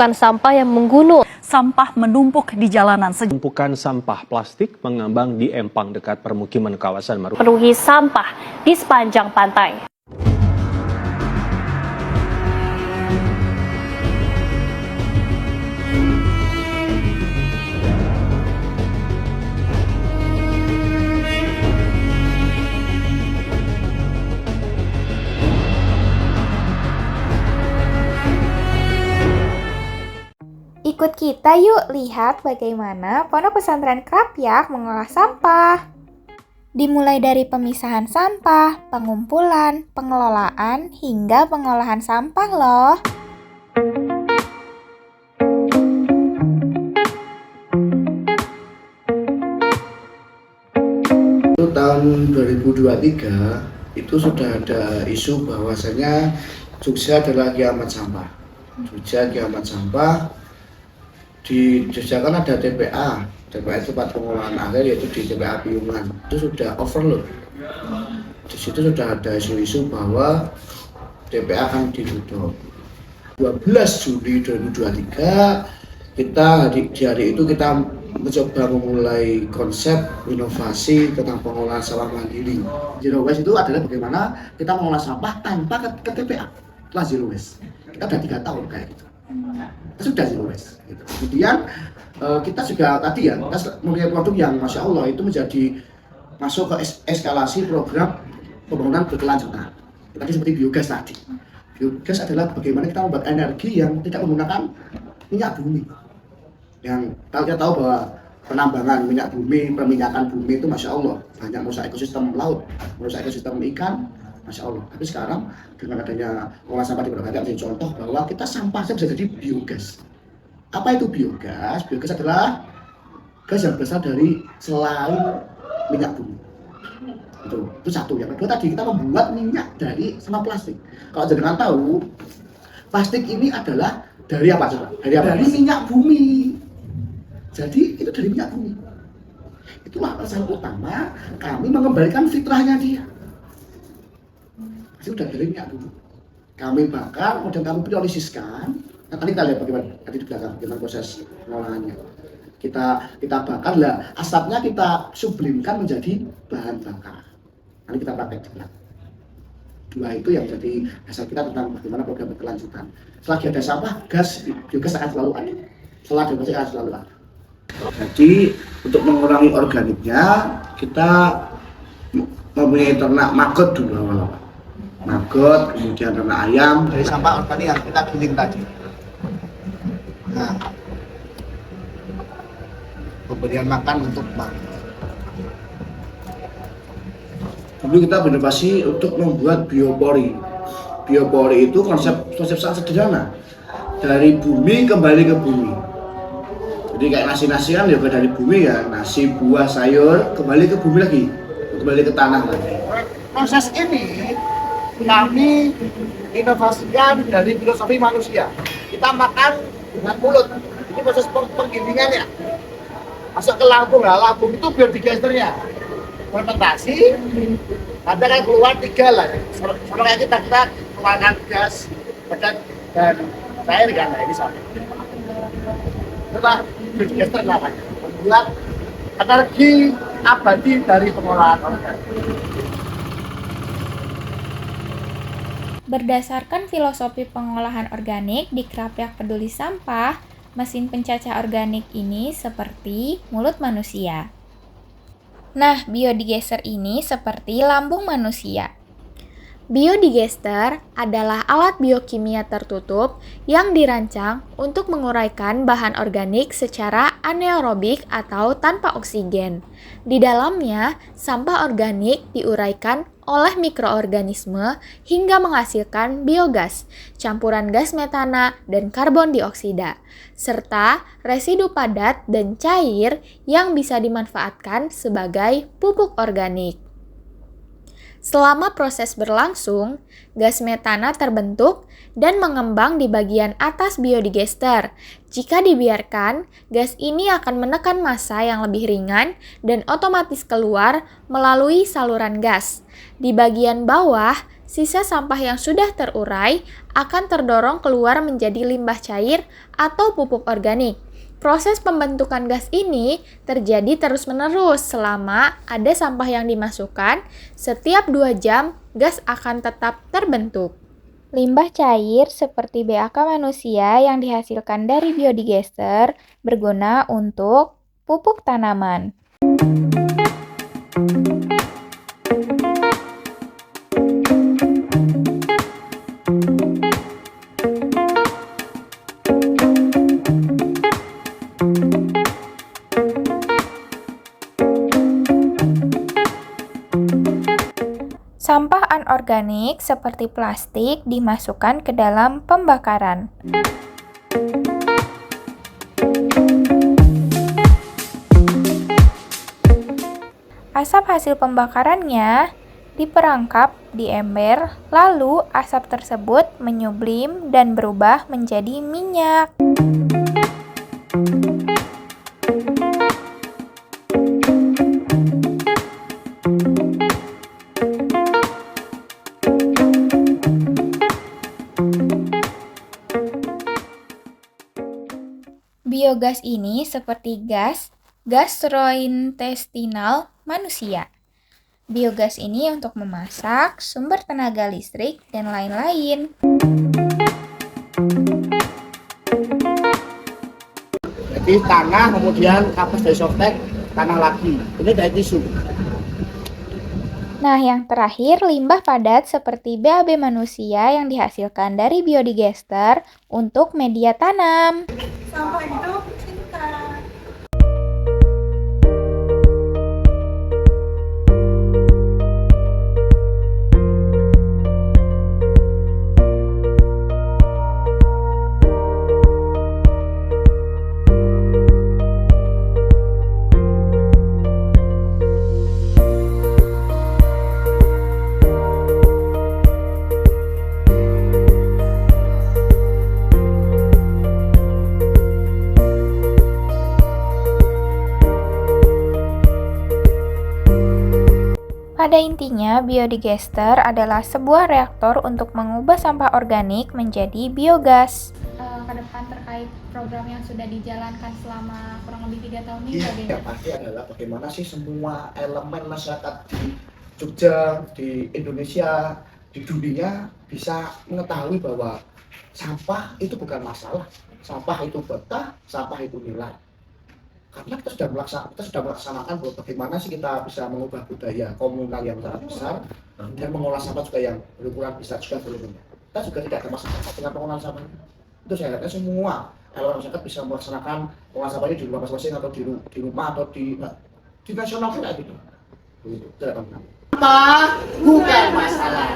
Tumpukan sampah yang menggunung. Sampah menumpuk di jalanan. Tumpukan sampah plastik mengambang di empang dekat permukiman kawasan Marunda. Penuhi sampah di sepanjang pantai. Ikut kita yuk lihat bagaimana Pondok Pesantren Krapyak mengolah sampah. Dimulai dari pemisahan sampah, pengumpulan, pengelolaan, hingga pengolahan sampah loh. Itu tahun 2023 itu sudah ada isu bahwasanya Jogja adalah kiamat sampah. Jogja kiamat sampah. Di Jogja kan ada TPA itu tempat pengolahan akhir, yaitu di TPA Piungan. Itu sudah overload. Di situ sudah ada isu-isu bahwa TPA akan ditutup. 12 Juli 2023 di hari itu kita mencoba memulai konsep inovasi tentang pengolahan sampah mandiri. Zero waste itu adalah bagaimana kita mengolah sampah tanpa ke TPA. Itulah zero waste. Kita sudah 3 tahun kayak gitu. Sudah zero waste gitu. Kemudian kita juga tadi ya, kita mempunyai produk yang Masya Allah itu menjadi masuk ke eskalasi program pembangunan berkelanjutan. Tadi seperti biogas tadi. Biogas adalah bagaimana kita membuat energi yang tidak menggunakan minyak bumi. Yang kalau kita tahu bahwa penambangan minyak bumi, perminyakan bumi itu Masya Allah banyak merusak ekosistem laut, merusak ekosistem ikan, Masya Allah. Tapi sekarang dengan adanya olah sampah di Purwakarta menjadi contoh bahwa kita sampahnya bisa jadi biogas. Apa itu biogas? Biogas adalah gas yang berasal dari selain minyak bumi. Itu satu. Yang kedua tadi kita membuat minyak dari sampah plastik. Kalau jangan tahu, plastik ini adalah dari apa coba? Dari minyak bumi. Jadi itu dari minyak bumi. Itulah alasan utama kami mengembalikan fitrahnya dia. Sudah dari minyak bumi. Kami bakar, kemudian kami priorisiskan. Nah, tadi kita lihat bagaimana tadi di belakang bagaimana proses pengolahannya. Kita bakar lah, asapnya kita sublimkan menjadi bahan bakar. Nanti kita praktek di belakang. Dua itu yang jadi dasar kita tentang bagaimana program berkelanjutan. Selagi ada sampah, biogas akan selalu ada. Setelah ada akan selalu ada. Jadi untuk mengurangi organiknya, kita mempunyai ternak maggot dulu awal-awal. Maggot, kemudian ternak ayam dari sampah organik yang kita giling tadi. Nah, pemberian makan untuk maggot. Dulu kita berinovasi untuk membuat biopori. Biopori itu konsep sangat sederhana. Dari bumi kembali ke bumi. Jadi kayak nasi-nasi kan juga dari bumi ya, nasi, buah, sayur kembali ke bumi lagi, kembali ke tanah lagi. Proses ini kami inovasikan dari filosofi manusia. Kita makan dengan mulut. Ini proses penggilingannya. Masuk ke lambung, lambung itu biodigester-nya. Fermentasi, nanti akan keluar 3 lah. Sama kayak kita keluarkan gas, badan dan cair kan, nah ini sama. Itulah biodigester namanya. Membuat energi abadi dari pengolahan organik. Berdasarkan filosofi pengolahan organik di Krapyak Peduli Sampah, mesin pencacah organik ini seperti mulut manusia. Nah, biodigester ini seperti lambung manusia. Biodigester adalah alat biokimia tertutup yang dirancang untuk menguraikan bahan organik secara anaerobik atau tanpa oksigen. Di dalamnya, sampah organik diuraikan oleh mikroorganisme hingga menghasilkan biogas, campuran gas metana dan karbon dioksida, serta residu padat dan cair yang bisa dimanfaatkan sebagai pupuk organik. Selama proses berlangsung, gas metana terbentuk dan mengembang di bagian atas biodigester. Jika dibiarkan, gas ini akan menekan massa yang lebih ringan dan otomatis keluar melalui saluran gas. Di bagian bawah, Sisa sampah yang sudah terurai akan terdorong keluar menjadi limbah cair atau pupuk organik. Proses pembentukan gas ini terjadi terus-menerus selama ada sampah yang dimasukkan. Setiap 2 jam, gas akan tetap terbentuk. Limbah cair seperti BAK manusia yang dihasilkan dari biodigester berguna untuk pupuk tanaman. Sampah anorganik seperti plastik dimasukkan ke dalam pembakaran. Asap hasil pembakarannya diperangkap di ember, lalu asap tersebut menyublim dan berubah menjadi minyak. Biogas ini seperti gas gastrointestinal manusia. Biogas ini untuk memasak, sumber tenaga listrik, dan lain-lain. Jadi tanah, kemudian kapas dari softtek, tanah lagi. Ini dari tisu. Nah, yang terakhir, limbah padat seperti BAB manusia yang dihasilkan dari biodigester untuk media tanam. Sampah hidup singkat. Pada intinya, biodigester adalah sebuah reaktor untuk mengubah sampah organik menjadi biogas. Ke depan terkait program yang sudah dijalankan selama kurang lebih 3 tahun ini, Yang pasti adalah bagaimana sih semua elemen masyarakat di Jogja, di Indonesia, di dunia bisa mengetahui bahwa sampah itu bukan masalah, sampah itu berkah, sampah itu nilai. Karena kita sudah melaksanakan bahwa bagaimana sih kita bisa mengubah budaya komunal yang sangat besar dan mengolah sampah juga yang berukuran besar juga belum. Kita juga tidak ada masalah dengan pengolahan sampah. Itu saya harapkan semua elemen masyarakat bisa melaksanakan pengolahan sampahnya di rumah masing-masing atau di rumah atau di nasional pun gitu. Itu tidak penting. Sampah bukan masalah.